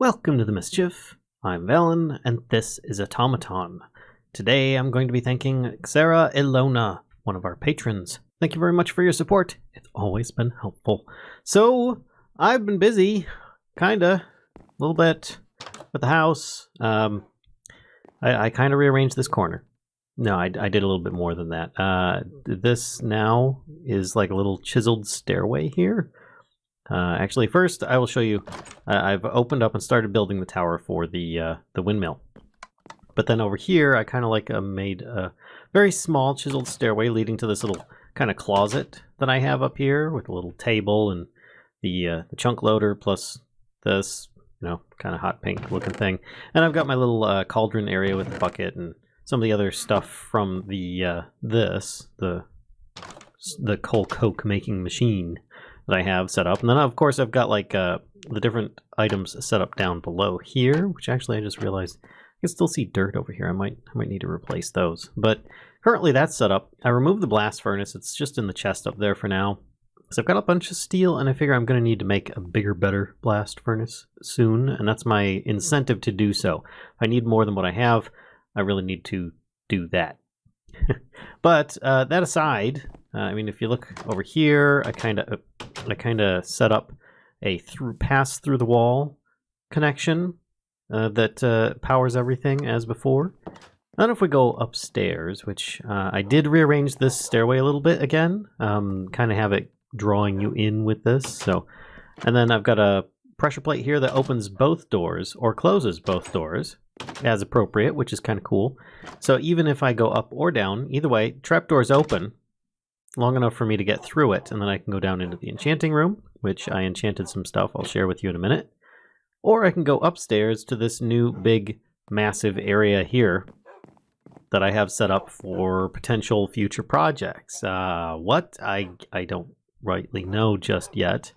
Welcome to the Mischief. I'm Valen, and this is Automaton. Today I'm going to be thanking Xera Ilona, one of our patrons. Thank you very much for your support. It's always been helpful. So, I've been busy, kinda, a little bit, with the house. I kind of rearranged this corner. No, I did a little bit more than that. This now is like a little chiseled stairway here. Actually, first I will show you. I've opened up and started building the tower for the windmill. But then over here, I kind of like made a very small chiseled stairway leading to this little kind of closet that I have up here with a little table and the chunk loader plus this, kind of hot pink looking thing. And I've got my little cauldron area with the bucket and some of the other stuff from the coal coke making machine that I have set up. And then of course I've got like the different items set up down below here, which actually I just realized I can still see dirt over here. I might need to replace those. But currently that's set up. I removed the blast furnace. It's just in the chest up there for now. So I've got a bunch of steel, and I figure I'm going to need to make a bigger, better blast furnace soon, and that's my incentive to do so. If I need more than what I have, I really need to do that. But that aside, I mean, if you look over here, I kind of set up a pass through the wall connection that powers everything as before. Then if we go upstairs, which I did rearrange this stairway a little bit again, kind of have it drawing you in with this. So, and then I've got a pressure plate here that opens both doors or closes both doors as appropriate, which is kind of cool. So even if I go up or down, either way, trapdoor's open long enough for me to get through it, and then I can go down into the enchanting room, which I enchanted some stuff I'll share with you in a minute. Or I can go upstairs to this new big massive area here that I have set up for potential future projects. What? I don't rightly know just yet.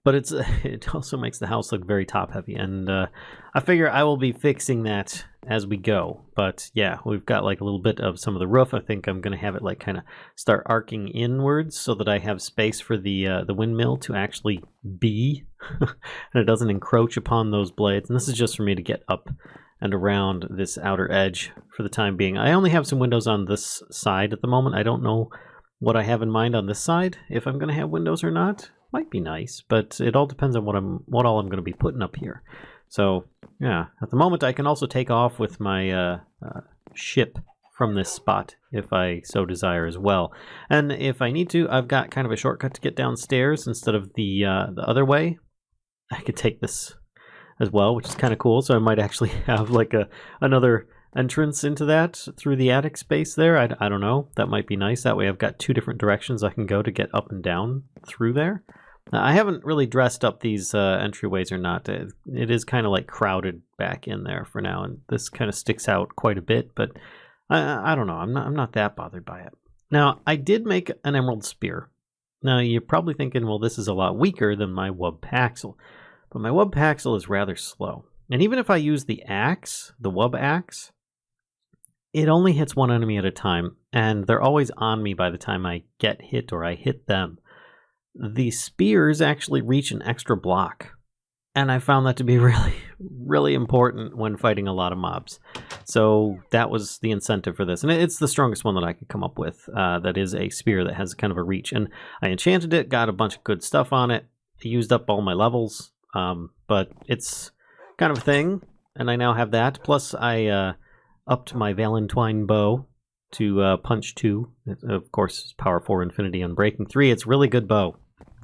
But it also makes the house look very top heavy, and I figure I will be fixing that as we go. But yeah, we've got like a little bit of some of the roof. I think I'm going to have it like kind of start arcing inwards so that I have space for the windmill to actually be, and it doesn't encroach upon those blades. And this is just for me to get up and around this outer edge for the time being. I only have some windows on this side at the moment. I don't know what I have in mind on this side, if I'm going to have windows or not. Might be nice, but it all depends on what all I'm going to be putting up here. So yeah, at the moment I can also take off with my ship from this spot if I so desire as well. And if I need to, I've got kind of a shortcut to get downstairs instead of the other way. I could take this as well, which is kind of cool. So I might actually have like another entrance into that through the attic space there. I don't know. That might be nice. That way I've got two different directions I can go to get up and down through there. I haven't really dressed up these entryways or not. It is kind of like crowded back in there for now, and this kind of sticks out quite a bit, but I don't know. I'm not that bothered by it. Now, I did make an emerald spear. Now, you're probably thinking, well, this is a lot weaker than my wub paxel, but my wub paxel is rather slow. And even if I use the axe, the wub axe, it only hits one enemy at a time, and they're always on me by the time I get hit or I hit them. The spears actually reach an extra block, and I found that to be really, really important when fighting a lot of mobs. So that was the incentive for this, and it's the strongest one that I could come up with. That is a spear that has kind of a reach, and I enchanted it, got a bunch of good stuff on it. I used up all my levels, but it's kind of a thing, and I now have that. Plus, I upped my Valentine bow to punch 2. Of course, power 4 infinity on breaking 3. It's really good bow.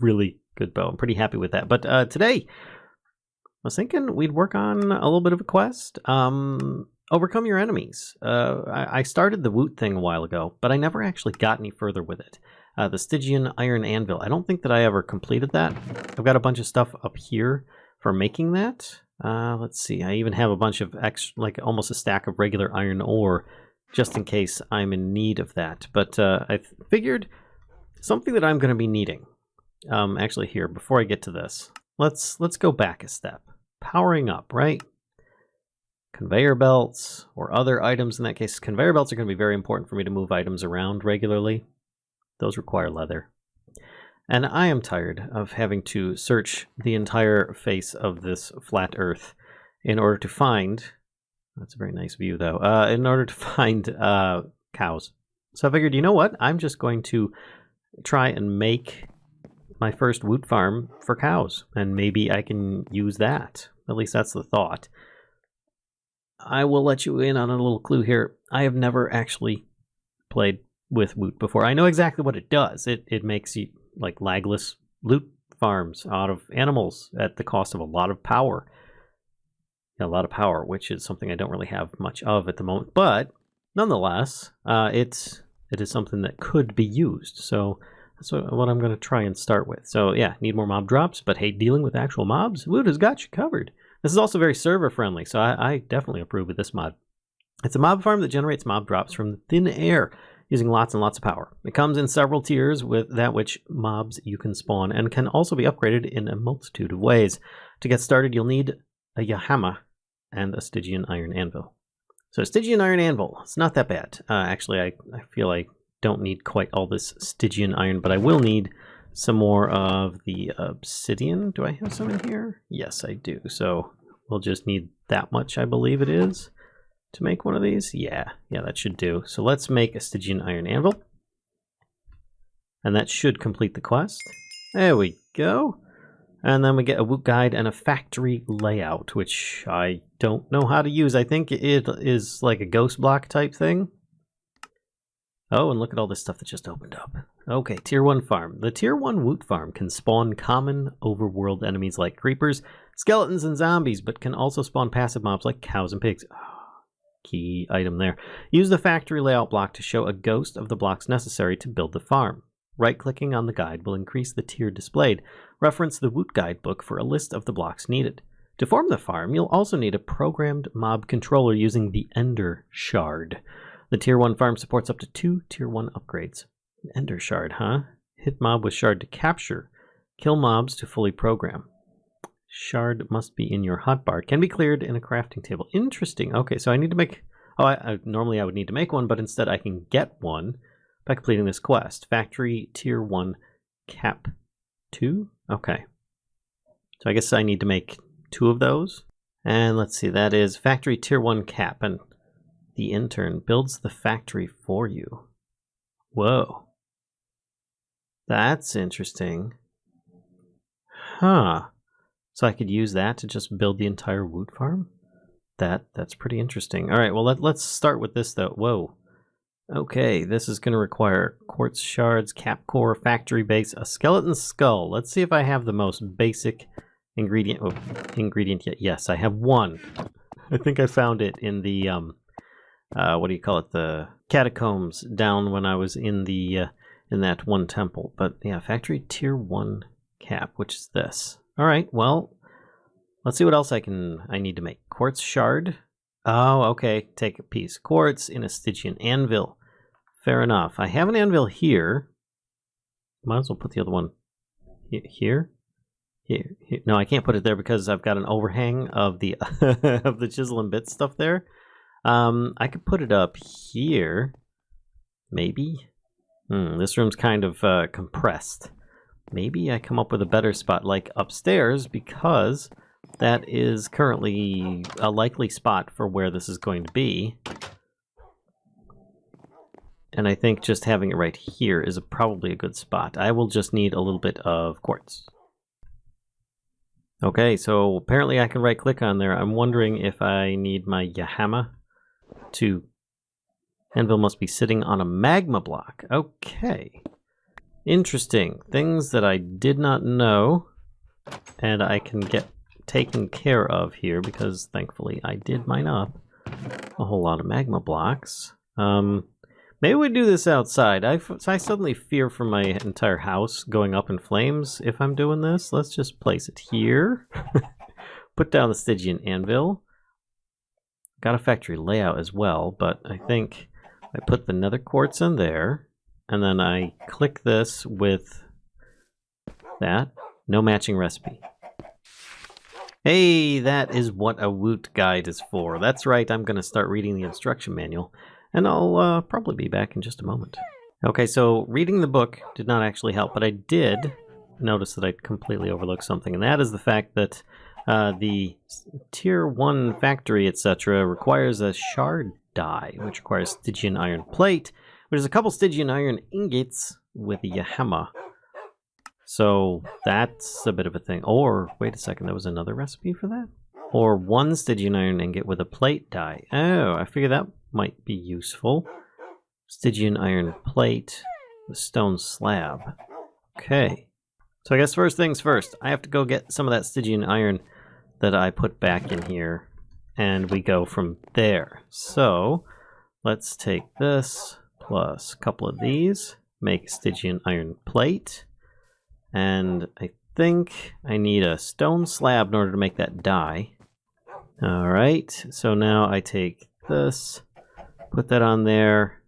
Really good bow. I'm pretty happy with that. But today, I was thinking we'd work on a little bit of a quest. Overcome your enemies. I started the Woot thing a while ago, but I never actually got any further with it. The Stygian Iron Anvil. I don't think that I ever completed that. I've got a bunch of stuff up here for making that. Let's see. I even have a bunch of like almost a stack of regular iron ore just in case I'm in need of that. But I figured something that I'm going to be needing. Actually, here, before I get to this, let's go back a step. Powering up, right? Conveyor belts or other items. In that case, conveyor belts are going to be very important for me to move items around regularly. Those require leather. And I am tired of having to search the entire face of this flat Earth in order to find... That's a very nice view, though. In order to find cows. So I figured, you know what? I'm just going to try and make my first Woot farm for cows. And maybe I can use that. At least that's the thought. I will let you in on a little clue here. I have never actually played with Woot before. I know exactly what it does. It makes you like lagless loot farms out of animals at the cost of a lot of power. A lot of power, which is something I don't really have much of at the moment. But nonetheless, it is something that could be used. So that's what I'm going to try and start with. So yeah, need more mob drops, but hate dealing with actual mobs? Woot has got you covered. This is also very server friendly, so I definitely approve of this mod. It's a mob farm that generates mob drops from thin air using lots and lots of power. It comes in several tiers with that which mobs you can spawn and can also be upgraded in a multitude of ways. To get started, you'll need a Yahama and a Stygian Iron Anvil. So Stygian Iron Anvil, it's not that bad. Actually, I feel I don't need quite all this Stygian Iron, but I will need some more of the obsidian. Do I have some in here? Yes, I do. So we'll just need that much, I believe it is, to make one of these. Yeah, that should do. So let's make a Stygian Iron Anvil. And that should complete the quest. There we go. And then we get a Woot guide and a factory layout, which I don't know how to use. I think it is like a ghost block type thing. Oh, and look at all this stuff that just opened up. Okay, Tier 1 farm. The Tier 1 Woot farm can spawn common overworld enemies like creepers, skeletons, and zombies, but can also spawn passive mobs like cows and pigs. Oh, key item there. Use the factory layout block to show a ghost of the blocks necessary to build the farm. Right-clicking on the guide will increase the tier displayed. Reference the Woot guidebook for a list of the blocks needed. To form the farm, you'll also need a programmed mob controller using the Ender Shard. The Tier 1 farm supports up to 2 Tier 1 upgrades. Ender Shard, huh? Hit mob with Shard to capture. Kill mobs to fully program. Shard must be in your hotbar. Can be cleared in a crafting table. Interesting. Okay, so I need to make... Oh, normally I would need to make one, but instead I can get one by completing this quest. Factory Tier 1 Cap 2? Okay. So I guess I need to make 2 of those. And let's see, that is Factory Tier 1 Cap. And the intern builds the factory for you. Whoa. That's interesting. Huh. So I could use that to just build the entire Woot farm? That's pretty interesting. All right, well, let's start with this, though. Whoa. Okay, this is going to require quartz shards, cap core, factory base, a skeleton skull. Let's see if I have the most basic ingredient. Oh, ingredient yet. Yes, I have one. I think I found it in the what do you call it? The catacombs down when I was in the in that one temple. But yeah, factory Tier 1 cap, which is this. All right, well, let's see what else I need to make. Quartz shard. Oh, okay. Take a piece. Quartz in a Stygian anvil. Fair enough. I have an anvil here. Might as well put the other one here. Here. No, I can't put it there because I've got an overhang of the of the chisel and bit stuff there. I could put it up here. Maybe. This room's kind of compressed. Maybe I come up with a better spot like upstairs, because that is currently a likely spot for where this is going to be. And I think just having it right here is probably a good spot. I will just need a little bit of quartz. Okay, so apparently I can right click on there. I'm wondering if I need my Yahama to... Anvil must be sitting on a magma block. Okay. Interesting. Things that I did not know, and I can get taken care of here because thankfully I did mine up a whole lot of magma blocks. Maybe we do this outside. I suddenly fear for my entire house going up in flames if I'm doing this. Let's just place it here. Put down the Stygian anvil. Got a factory layout as well, but I think I put the nether quartz in there, and then I click this with that. No matching recipe. Hey, that is what a Woot guide is for. That's right, I'm going to start reading the instruction manual, and I'll probably be back in just a moment. Okay, so reading the book did not actually help, but I did notice that I completely overlooked something, and that is the fact that the Tier 1 factory, etc., requires a shard die, which requires Stygian iron plate, which is a couple Stygian iron ingots with a hammer. So that's a bit of a thing. Or, wait a second, there was another recipe for that? Or one Stygian iron ingot with a plate die. Oh, I figure that might be useful. Stygian iron plate, the stone slab. Okay. So I guess first things first, I have to go get some of that Stygian iron that I put back in here, and we go from there. So let's take this plus a couple of these, make a Stygian iron plate, and I think I need a stone slab in order to make that die. Alright, so now I take this, put that on there.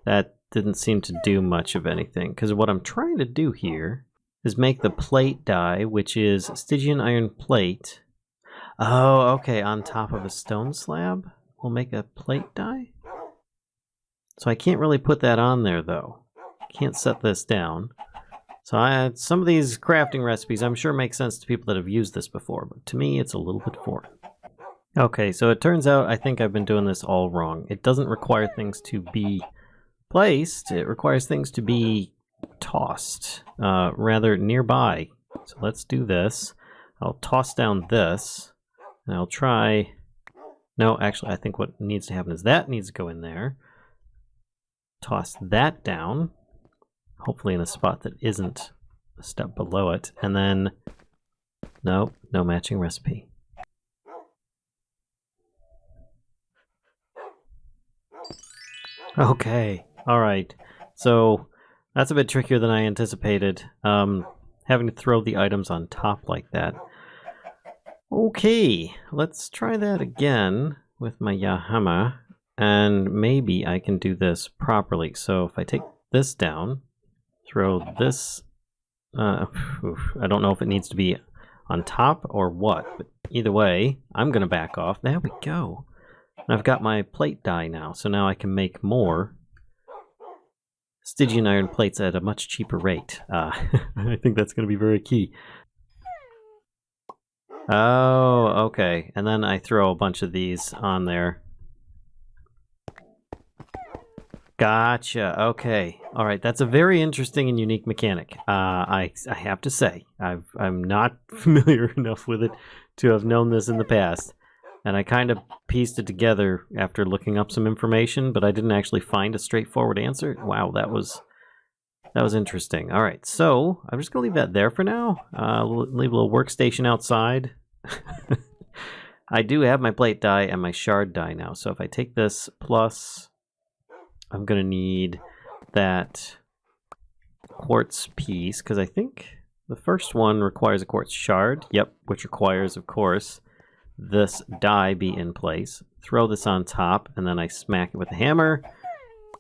That didn't seem to do much of anything, because what I'm trying to do here is make the plate die, which is Stygian iron plate. Oh, okay, on top of a stone slab, we'll make a plate die? So I can't really put that on there, though. Can't set this down. So some of these crafting recipes I'm sure make sense to people that have used this before, but to me it's a little bit foreign. Okay, so it turns out I think I've been doing this all wrong. It doesn't require things to be placed, it requires things to be tossed, rather nearby. So let's do this. I'll toss down this, and I'll try... No, actually I think what needs to happen is that needs to go in there. Toss that down. Hopefully in a spot that isn't a step below it. And then, no matching recipe. Okay, alright. So, that's a bit trickier than I anticipated. Having to throw the items on top like that. Okay, let's try that again with my Yahama. And maybe I can do this properly. So if I take this down... Throw this, I don't know if it needs to be on top or what, but either way, I'm going to back off. There we go. I've got my plate die now, so now I can make more Stygian iron plates at a much cheaper rate. I think that's going to be very key. Oh, okay. And then I throw a bunch of these on there. Gotcha. Okay. All right. That's a very interesting and unique mechanic. I have to say, I'm not familiar enough with it to have known this in the past, and I kind of pieced it together after looking up some information, but I didn't actually find a straightforward answer. Wow, that was interesting. All right. So I'm just gonna leave that there for now. Leave a little workstation outside. I do have my plate die and my shard die now. So if I take this plus. I'm going to need that quartz piece, because I think the first one requires a quartz shard. Yep, which requires, of course, this die be in place. Throw this on top, and then I smack it with a hammer.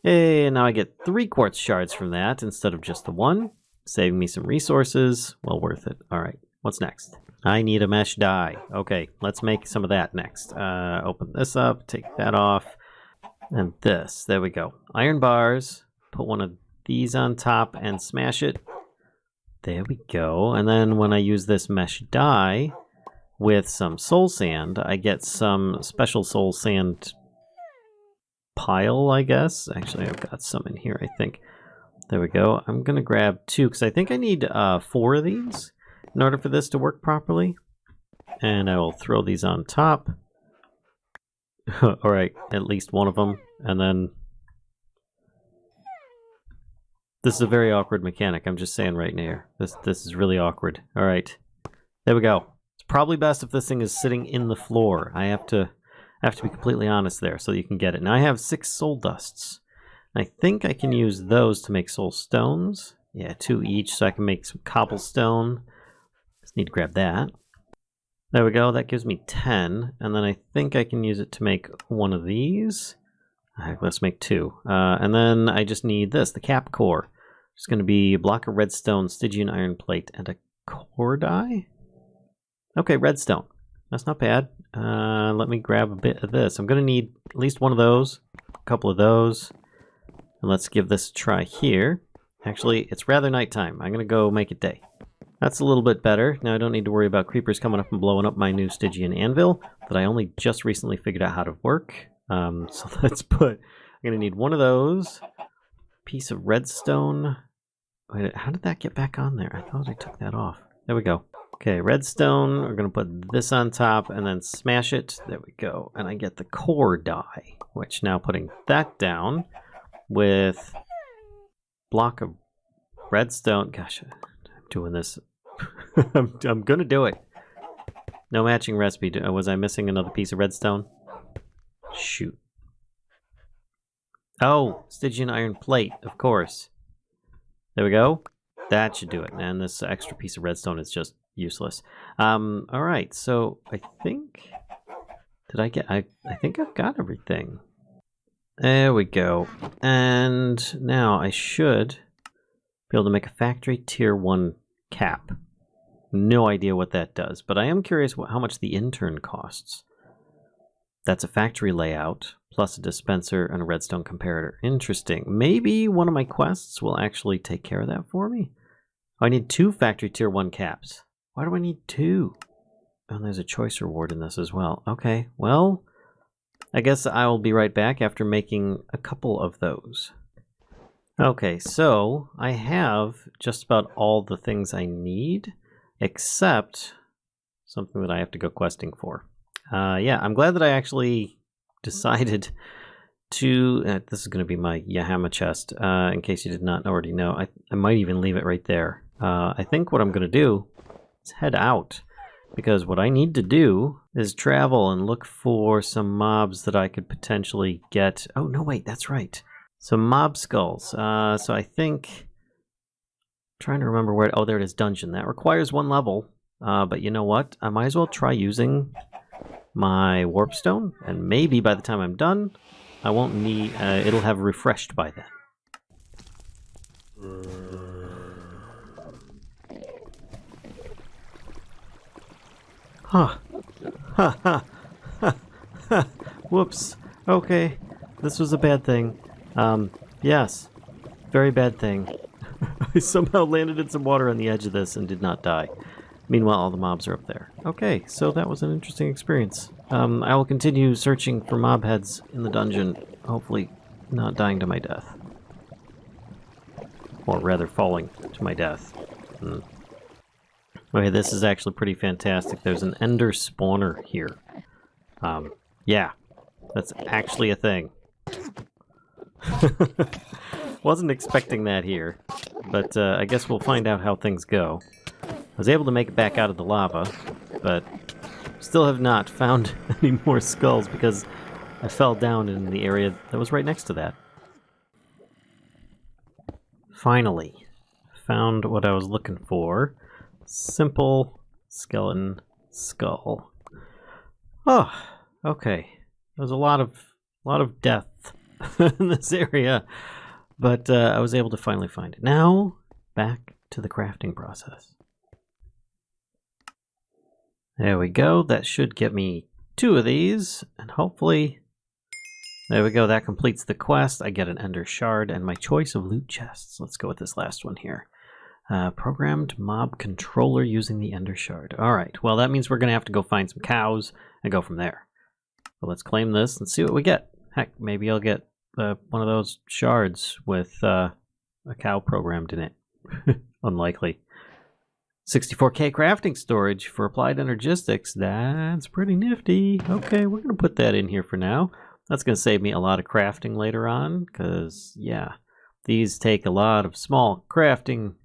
Hey, and now I get 3 quartz shards from that instead of just the 1, saving me some resources. Well worth it. All right, what's next? I need a mesh die. Okay, let's make some of that next. Open this up, take that off. And this, there we go. Iron bars, put one of these on top and smash it. There we go. And then when I use this mesh die with some soul sand, I get some special soul sand pile, I guess. Actually, I've got some in here, I think. There we go. I'm going to grab 2, because I think I need 4 of these in order for this to work properly. And I will throw these on top. Alright, at least one of them, and then... This is a very awkward mechanic, I'm just saying right now. This is really awkward. Alright, there we go. It's probably best if this thing is sitting in the floor. I have to be completely honest there so you can get it. Now I have 6 soul dusts. I think I can use those to make soul stones. Yeah, 2 each, so I can make some cobblestone. Just need to grab that. There we go, that gives me 10, and then I think I can use it to make one of these. Alright, let's make 2. And then I just need this, the cap core. It's going to be a block of redstone, Stygian iron plate, and a core die? Okay, redstone. That's not bad. Let me grab a bit of this. I'm going to need at least one of those, a couple of those, And let's give this a try here. Actually, it's rather nighttime. I'm going to go make it day. That's a little bit better. Now I don't need to worry about creepers coming up and blowing up my new Stygian anvil that I only just recently figured out how to work. So let's put... I'm going to need one of those. Piece of redstone. Wait, how did that get back on there? I thought I took that off. There we go. Okay, redstone. We're going to put this on top and then smash it. There we go. And I get the core die, which now putting that down with block of redstone. Gosh, I'm doing this. I'm going to do it. No matching recipe. Was I missing another piece of redstone? Shoot. Oh, Stygian iron plate, of course. There we go. That should do it. And this extra piece of redstone is just useless. All right, so I think... Did I get... I think I've got everything. There we go. And now I should be able to make a factory tier 1 cap. No idea what that does, but I am curious how much the intern costs. That's a factory layout, plus a dispenser and a redstone comparator. Interesting. Maybe one of my quests will actually take care of that for me. Oh, I need 2 factory tier 1 caps. Why do I need 2? And there's a choice reward in this as well. Okay, well, I guess I will be right back after making a couple of those. Okay, so I have just about all the things I need, except something that I have to go questing for. Yeah, I'm glad that I actually decided to... this is going to be my Yahama chest, in case you did not already know. I might even leave it right there. I think what I'm going to do is head out, because what I need to do is travel and look for some mobs that I could potentially get... Oh, no, wait, that's right. Some mob skulls. So I think... trying to remember where... Oh, there it is, dungeon. That requires 1 level, but you know what? I might as well try using my warpstone, and maybe by the time I'm done, I won't need... it'll have refreshed by then. Huh. Ha ha. Ha ha. Whoops. Okay. This was a bad thing. Yes. Very bad thing. I somehow landed in some water on the edge of this and did not die. Meanwhile, all the mobs are up there. Okay, so that was an interesting experience. I will continue searching for mob heads in the dungeon, hopefully not dying to my death. Or rather, falling to my death. Okay, this is actually pretty fantastic. There's an ender spawner here. Yeah, that's actually a thing. Wasn't expecting that here, but I guess we'll find out how things go. I was able to make it back out of the lava, but still have not found any more skulls because I fell down in the area that was right next to that. Finally, found what I was looking for. Simple skeleton skull. Oh, okay. There's a lot of death in this area, but I was able to finally find it. Now, back to the crafting process. There we go. That should get me 2 of these, and hopefully... There we go. That completes the quest. I get an ender shard and my choice of loot chests. Let's go with this last one here. Programmed mob controller using the ender shard. Alright, well that means we're going to have to go find some cows and go from there. So let's claim this and see what we get. Heck, maybe I'll get one of those shards with a cow programmed in it. Unlikely. 64k crafting storage for applied energistics. That's pretty nifty. Okay, we're going to put that in here for now. That's going to save me a lot of crafting later on, because, yeah, these take a lot of small crafting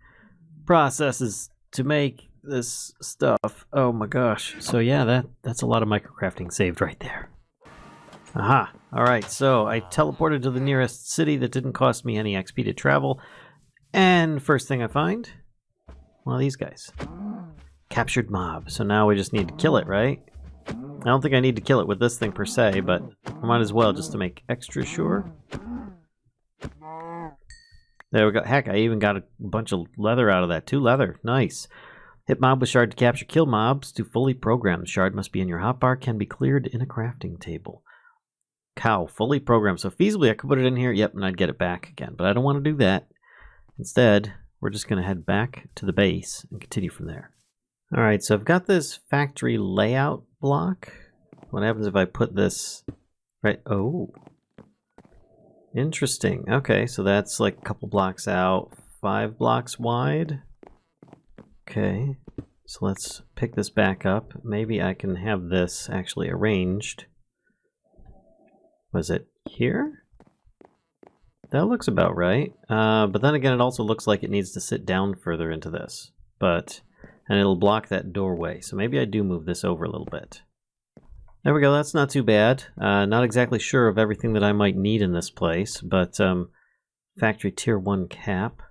processes to make this stuff. Oh my gosh. So yeah, that's a lot of microcrafting saved right there. Aha. Alright, so I teleported to the nearest city that didn't cost me any XP to travel. And first thing I find, one of these guys. Captured mob. So now we just need to kill it, right? I don't think I need to kill it with this thing per se, but I might as well just to make extra sure. There we go. Heck, I even got a bunch of leather out of that. 2 leather. Nice. Hit mob with shard to capture kill mobs. To fully program, the shard must be in your hotbar, can be cleared in a crafting table. Cow, fully programmed. So feasibly I could put it in here, yep, and I'd get it back again. But I don't want to do that. Instead, we're just going to head back to the base and continue from there. Alright, so I've got this factory layout block. What happens if I put this right? Oh. Interesting. Okay, so that's like a couple blocks out, 5 blocks wide. Okay, so let's pick this back up. Maybe I can have this actually arranged. Was it here? That looks about right. But then again, it also looks like it needs to sit down further into this. And it'll block that doorway. So maybe I do move this over a little bit. There we go, that's not too bad. Not exactly sure of everything that I might need in this place, but factory tier 1 cap.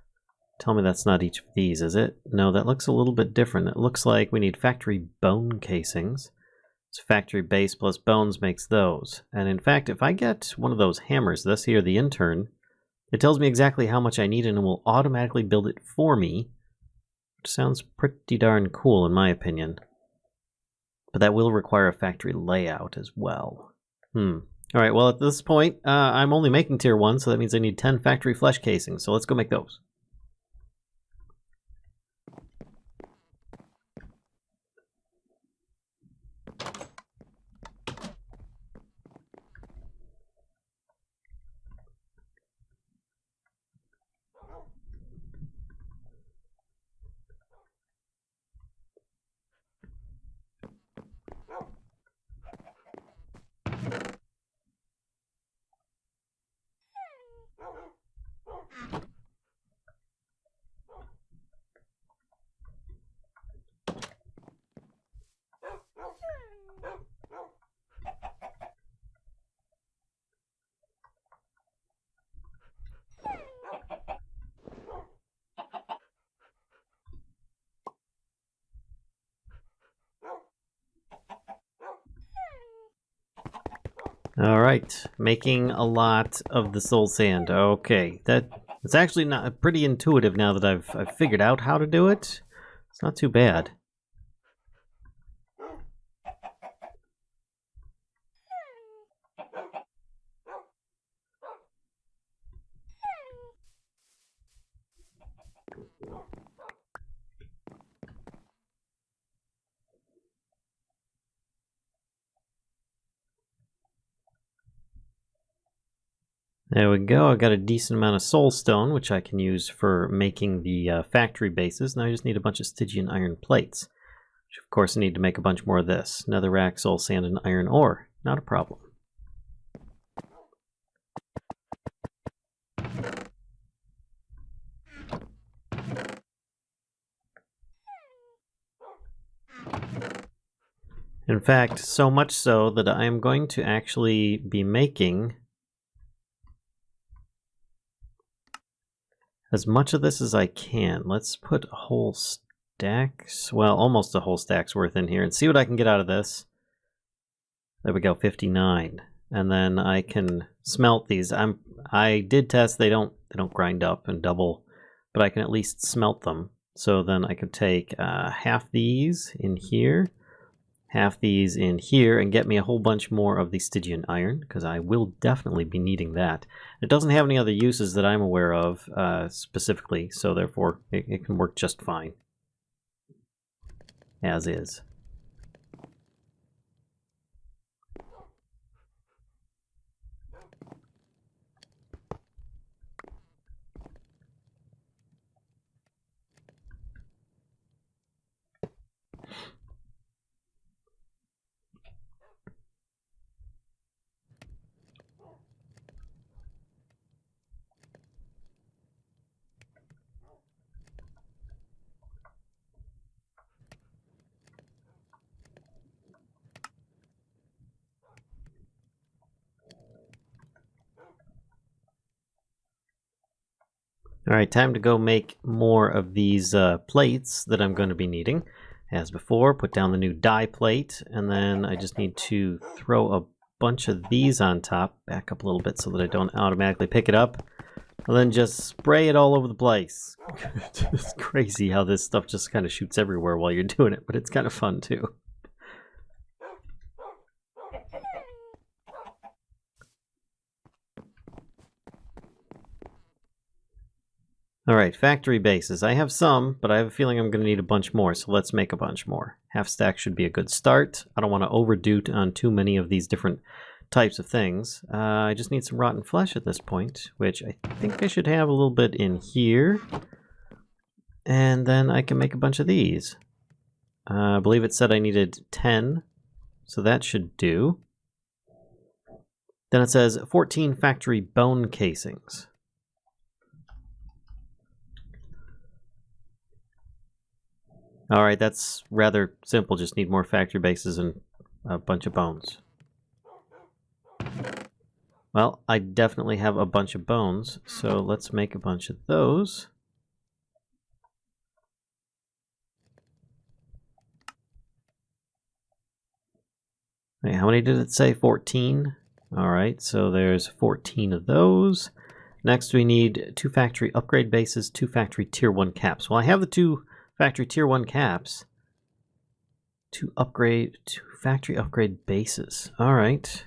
Tell me that's not each of these, is it? No, that looks a little bit different. It looks like we need factory bone casings. So factory base plus bones makes those. And in fact, if I get one of those hammers, this here, the intern, it tells me exactly how much I need and it will automatically build it for me. Which sounds pretty darn cool in my opinion. But that will require a factory layout as well. Alright, well at this point, I'm only making tier 1, so that means I need 10 factory flesh casings. So let's go make those. Alright, making a lot of the soul sand. Okay, it's actually not pretty intuitive now that I've figured out how to do it. It's not too bad. There we go, I got a decent amount of soul stone, which I can use for making the factory bases. Now I just need a bunch of Stygian iron plates. Which of course I need to make a bunch more of this. Netherrack, soul sand, and iron ore. Not a problem. In fact, so much so that I am going to actually be making as much of this as I can. Let's put a whole stack, well, almost a whole stack's worth in here and see what I can get out of this. There we go, 59. And then I can smelt these. I did test, they don't grind up and double, but I can at least smelt them. So then I could take half these in here, half these in here, and get me a whole bunch more of the Stygian iron, because I will definitely be needing that. It doesn't have any other uses that I'm aware of specifically, so therefore it can work just fine. As is. Alright, time to go make more of these plates that I'm going to be needing. As before, put down the new dye plate, and then I just need to throw a bunch of these on top. Back up a little bit so that I don't automatically pick it up. And then just spray it all over the place. It's crazy how this stuff just kind of shoots everywhere while you're doing it, but it's kind of fun too. Alright, factory bases. I have some, but I have a feeling I'm going to need a bunch more, so let's make a bunch more. Half stack should be a good start. I don't want to overdo on too many of these different types of things. I just need some rotten flesh at this point, which I think I should have a little bit in here. And then I can make a bunch of these. I believe it said I needed 10, so that should do. Then it says 14 factory bone casings. Alright, that's rather simple. Just need more factory bases and a bunch of bones. Well, I definitely have a bunch of bones, so let's make a bunch of those. Wait, how many did it say? 14? Alright, so there's 14 of those. Next we need 2 factory upgrade bases, 2 factory tier 1 caps. Well, I have the 2 factory tier 1 caps. 2 factory upgrade bases. Alright.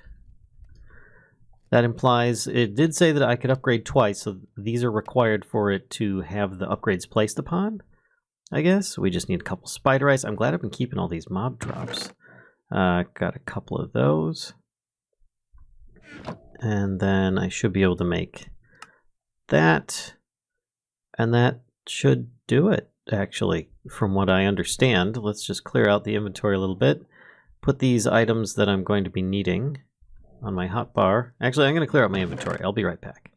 That implies, it did say that I could upgrade twice, so these are required for it to have the upgrades placed upon, I guess. We just need a couple spider eyes. I'm glad I've been keeping all these mob drops. Got a couple of those. And then I should be able to make that. And that should do it, actually, from what I understand. Let's just clear out the inventory a little bit. Put these items that I'm going to be needing on my hotbar. Actually, I'm going to clear out my inventory. I'll be right back.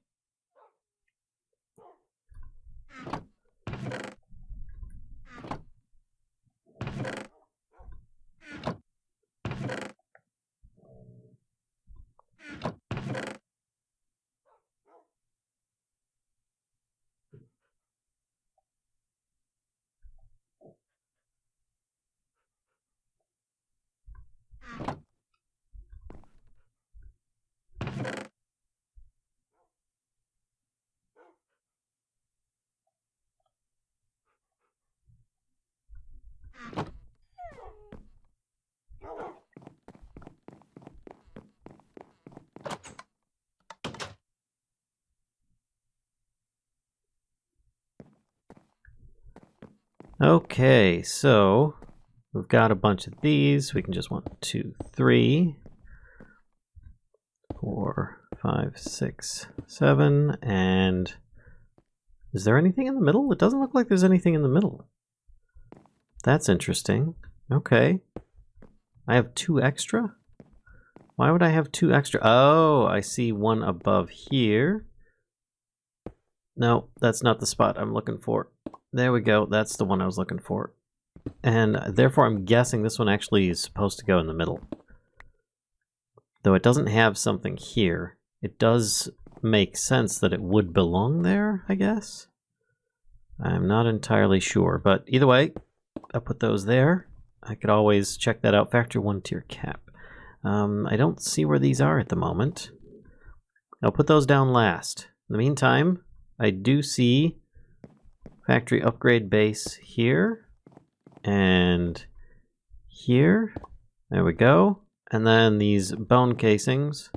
Okay, so we've got a bunch of these. We can just 1, 2, 3, 4, 5, 6, 7, and is there anything in the middle? It doesn't look like there's anything in the middle. That's interesting. Okay. I have 2 extra? Why would I have 2 extra? Oh, I see one above here. No, that's not the spot I'm looking for. There we go. That's the one I was looking for. And therefore, I'm guessing this one actually is supposed to go in the middle. Though it doesn't have something here, it does make sense that it would belong there, I guess. I'm not entirely sure, but either way, I'll put those there. I could always check that out. Factory 1 tier cap. I don't see where these are at the moment. I'll put those down last. In the meantime, I do see factory upgrade base here and here. There we go. And then these bone casings.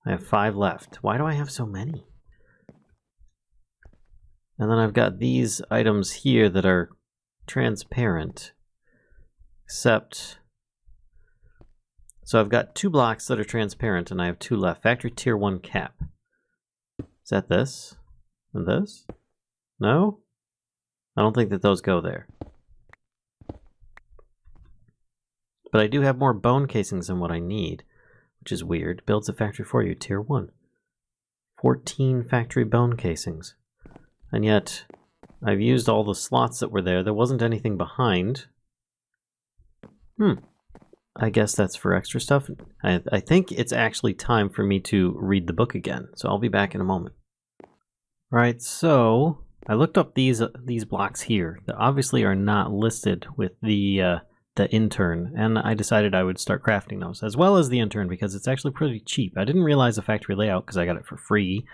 I have 5 left. Why do I have so many? And then I've got these items here that are transparent, except... So I've got 2 blocks that are transparent, and I have 2 left. Factory tier 1 cap. Is that this? And this? No? I don't think that those go there. But I do have more bone casings than what I need, which is weird. Builds a factory for you, tier 1. 14 factory bone casings. And yet, I've used all the slots that were there. There wasn't anything behind. I guess that's for extra stuff. I think it's actually time for me to read the book again, so I'll be back in a moment. Right, so I looked up these blocks here that obviously are not listed with the intern, and I decided I would start crafting those, as well as the intern, because it's actually pretty cheap. I didn't realize the factory layout, because I got it for free,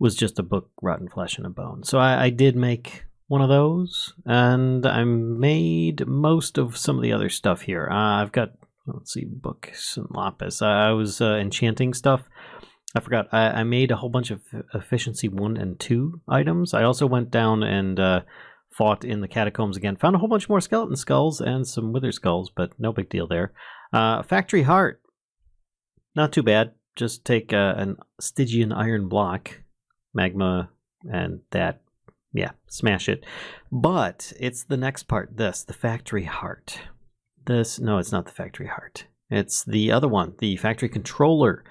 was just a book, rotten flesh, and a bone. So I did make one of those, and I made most of some of the other stuff here. I've got, let's see, books and lapis. I was enchanting stuff. I forgot, I made a whole bunch of efficiency 1 and 2 items. I also went down and fought in the catacombs again. Found a whole bunch more skeleton skulls and some wither skulls, but no big deal there. Factory heart. Not too bad. Just take an Stygian iron block, magma, and that. Yeah, smash it. But it's the next part, the factory heart. No, it's not the factory heart. It's the other one, the factory controller.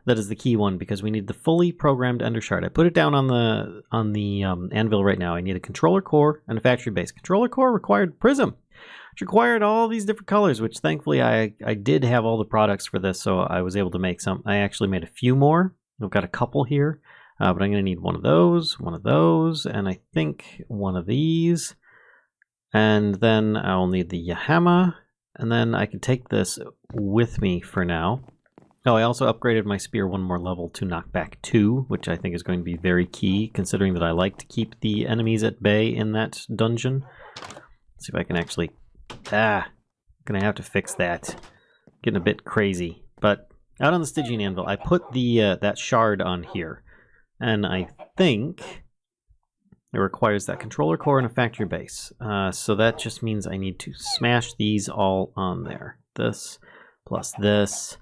That is the key one because we need the fully programmed Ender Shard. I put it down on the anvil right now. I need a controller core and a factory base. Controller core required prism, which required all these different colors, which thankfully I did have all the products for this, so I was able to make some. I actually made a few more. I've got a couple here, but I'm going to need one of those, and I think one of these. And then I'll need the Yahama, and then I can take this with me for now. Oh, I also upgraded my spear one more level to knockback 2, which I think is going to be very key, considering that I like to keep the enemies at bay in that dungeon. Let's see if I can actually... I'm gonna have to fix that. Getting a bit crazy. But out on the Stygian anvil, I put the that shard on here. And I think it requires that controller core and a factory base. So that just means I need to smash these all on there. This, plus this...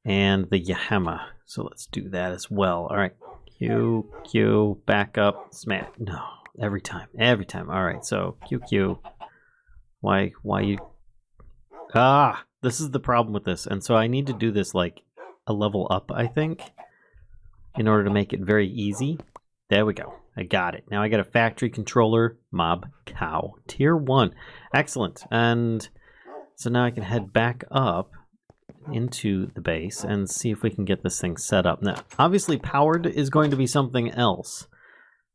and the Yahama. So let's do that as well. All right. Q, back up, smash. No, every time. All right, so Q. Why you... this is the problem with this. And so I need to do this like a level up, I think, in order to make it very easy. There we go. I got it. Now I got a factory controller mob cow. Tier 1. Excellent. And so now I can head back up into the base and see if we can get this thing set up. Now, obviously powered is going to be something else,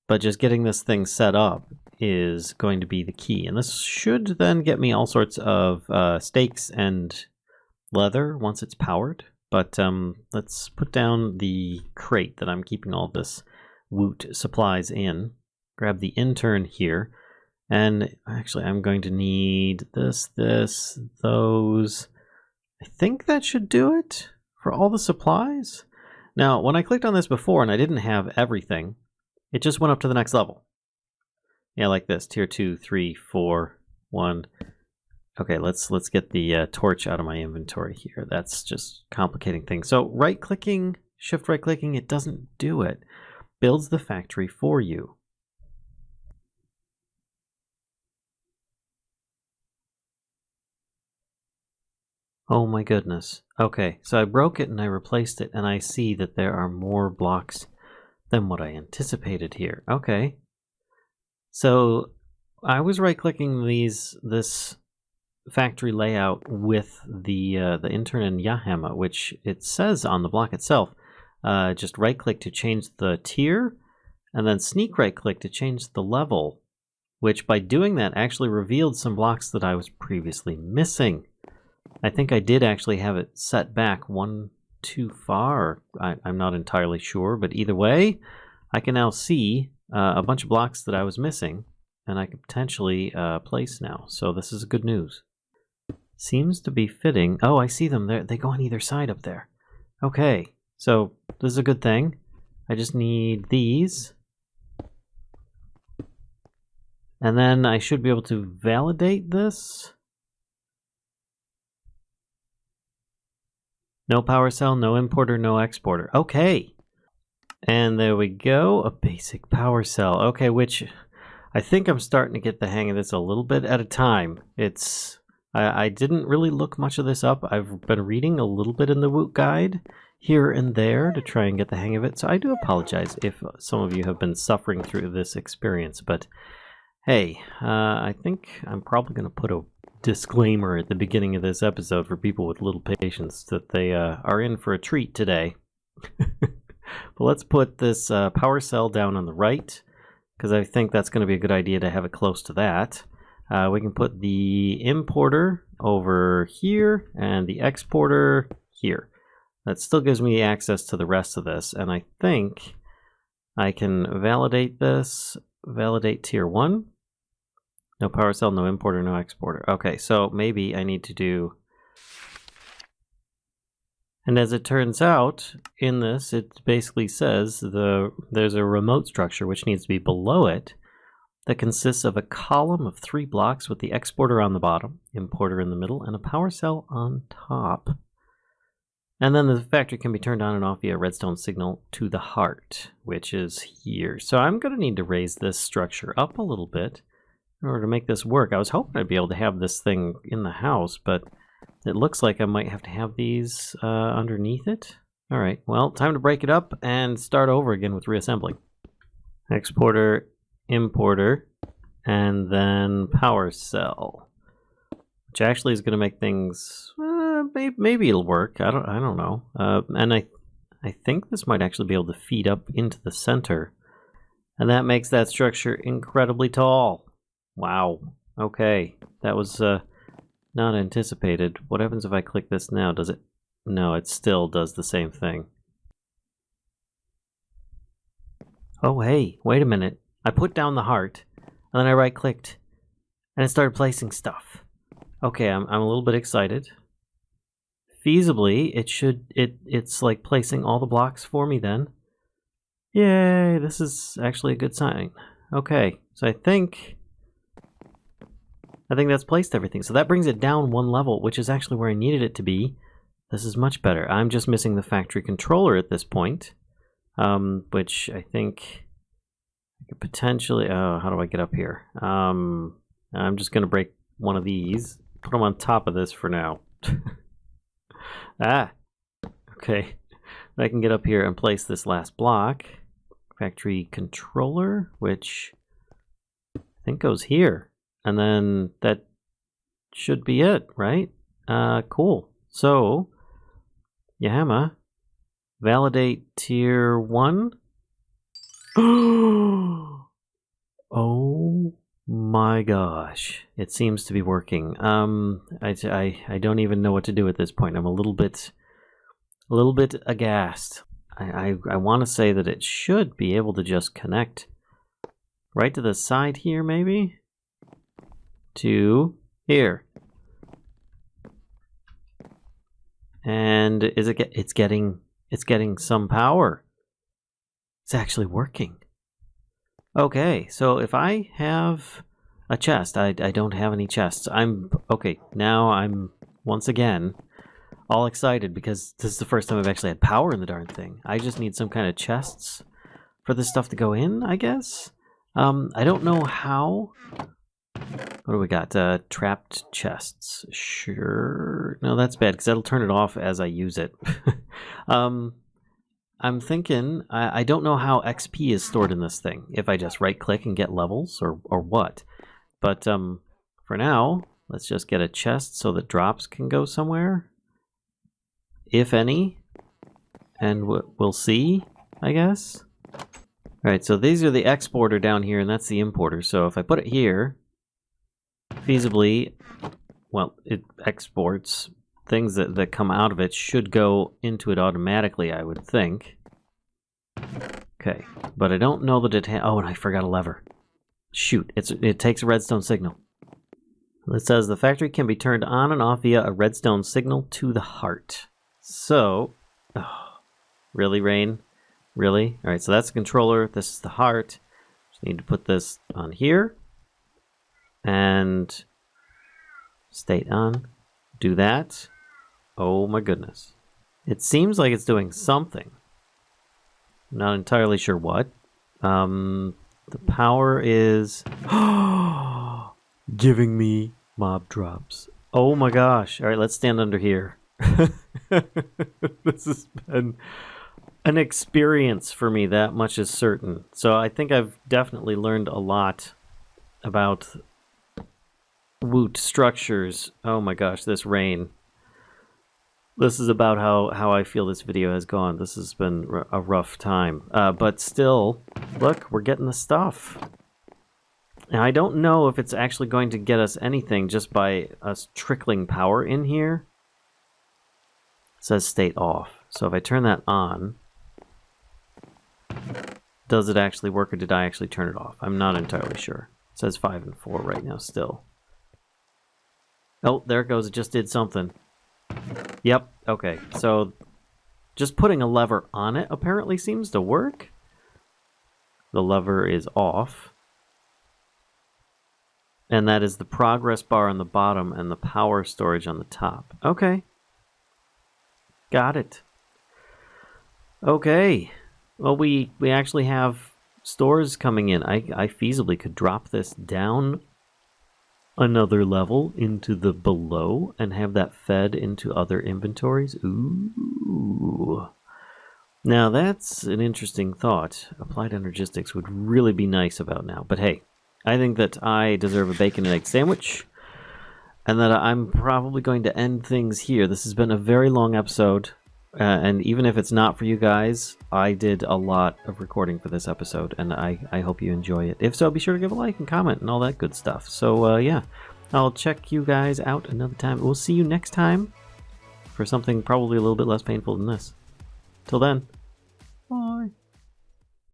but just getting this thing set up is going to be the key. And this should then get me all sorts of stakes and leather once it's powered. But let's put down the crate that I'm keeping all this Woot supplies in. Grab the intern here. And actually, I'm going to need this, those... I think that should do it for all the supplies. Now, when I clicked on this before and I didn't have everything, it just went up to the next level. Yeah, like this. Tier 2, 3, 4, 1. Okay, let's get the torch out of my inventory here. That's just complicating things. So right-clicking, shift right-clicking, it doesn't do it. Builds the factory for you. Oh my goodness. Okay, so I broke it and I replaced it, and I see that there are more blocks than what I anticipated here. Okay. So I was right-clicking this factory layout with the intern and Yahama, which it says on the block itself. Just right-click to change the tier, and then sneak right-click to change the level, which by doing that actually revealed some blocks that I was previously missing. I think I did actually have it set back one too far. I'm not entirely sure, but either way, I can now see a bunch of blocks that I was missing, and I can potentially place now. So this is good news. Seems to be fitting. Oh, I see them there. They go on either side up there. Okay, so this is a good thing. I just need these. And then I should be able to validate this. No power cell, no importer, no exporter. Okay. And there we go, a basic power cell. Okay, which I think I'm starting to get the hang of this a little bit at a time. I didn't really look much of this up. I've been reading a little bit in the Woot guide here and there to try and get the hang of it. So I do apologize if some of you have been suffering through this experience. But hey, I think I'm probably going to put a disclaimer at the beginning of this episode for people with little patience that they are in for a treat today. But let's put this power cell down on the right, because I think that's going to be a good idea to have it close to that. We can put the importer over here and the exporter here. That still gives me access to the rest of this, and I think I can validate this, validate tier 1. No power cell, no importer, no exporter. Okay, so maybe I need to do And as it turns out, in this, it basically says there's a remote structure which needs to be below it that consists of a column of 3 blocks with the exporter on the bottom, importer in the middle, and a power cell on top. And then the factory can be turned on and off via redstone signal to the heart, which is here. So I'm going to need to raise this structure up a little bit in order to make this work. I was hoping I'd be able to have this thing in the house, but it looks like I might have to have these underneath it. All right, well, time to break it up and start over again with reassembling. Exporter, importer, and then power cell, which actually is going to make things, maybe it'll work. I don't know. And I think this might actually be able to feed up into the center, and that makes that structure incredibly tall. Wow. Okay, that was not anticipated. What happens if I click this now? Does it? No, it still does the same thing. Oh, hey, wait a minute. I put down the heart, and then I right-clicked, and it started placing stuff. Okay, I'm a little bit excited. Feasibly, it's like placing all the blocks for me then. Yay, this is actually a good sign. Okay, so I think that's placed everything. So that brings it down 1 level, which is actually where I needed it to be. This is much better. I'm just missing the factory controller at this point, which I think I could potentially... Oh, how do I get up here? I'm just going to break one of these, put them on top of this for now. Okay. I can get up here and place this last block. Factory controller, which I think goes here. And then that should be it, right? Cool. So, Yahama, validate tier 1. Oh my gosh. It seems to be working. I don't even know what to do at this point. I'm a little bit aghast. I want to say that it should be able to just connect right to the side here, maybe? To here. And it's getting some power. It's actually working. Okay, so if I have a chest, I don't have any chests. Okay, now I'm once again all excited because this is the first time I've actually had power in the darn thing. I just need some kind of chests for this stuff to go in, I guess. I don't know how. What do we got? Trapped chests. Sure. No, that's bad because that'll turn it off as I use it. I'm thinking, I don't know how XP is stored in this thing. If I just right-click and get levels or what. But for now, let's just get a chest so that drops can go somewhere. If any. And we'll see, I guess. Alright, so these are the exporter down here, and that's the importer. So if I put it here... feasibly, well, it exports things that come out of it should go into it automatically, I would think. Okay, but I don't know that it oh, and I forgot a lever. Shoot, it takes a redstone signal. It says the factory can be turned on and off via a redstone signal to the heart. So, oh, really, Rain? Really? Alright, so that's the controller, this is the heart. Just need to put this on here. And state on. Do that. Oh my goodness. It seems like it's doing something. I'm not entirely sure what. The power is giving me mob drops. Oh my gosh. Alright, let's stand under here. This has been an experience for me, that much is certain. So I think I've definitely learned a lot about Woot structures. Oh my gosh, this rain. This is about how I feel this video has gone. This has been a rough time. But still, look, we're getting the stuff. Now, I don't know if it's actually going to get us anything just by us trickling power in here. It says state off. So if I turn that on, does it actually work or did I actually turn it off? I'm not entirely sure. It says 5 and 4 right now still. Oh, there it goes. It just did something. Yep. Okay. So Just putting a lever on it apparently seems to work. The lever is off. And that is the progress bar on the bottom and the power storage on the top. Okay. Got it. Okay. Well, we actually have stores coming in. I feasibly could drop this down another level into the below and have that fed into other inventories. Ooh. Now that's an interesting thought. Applied Energistics would really be nice about now. But hey, I think that I deserve a bacon and egg sandwich, and that I'm probably going to end things here. This has been a very long episode, and even if it's not for you guys, I did a lot of recording for this episode, and I hope you enjoy it. If so, be sure to give a like and comment and all that good stuff. So yeah, I'll check you guys out another time. We'll see you next time for something probably a little bit less painful than this. Till then, bye.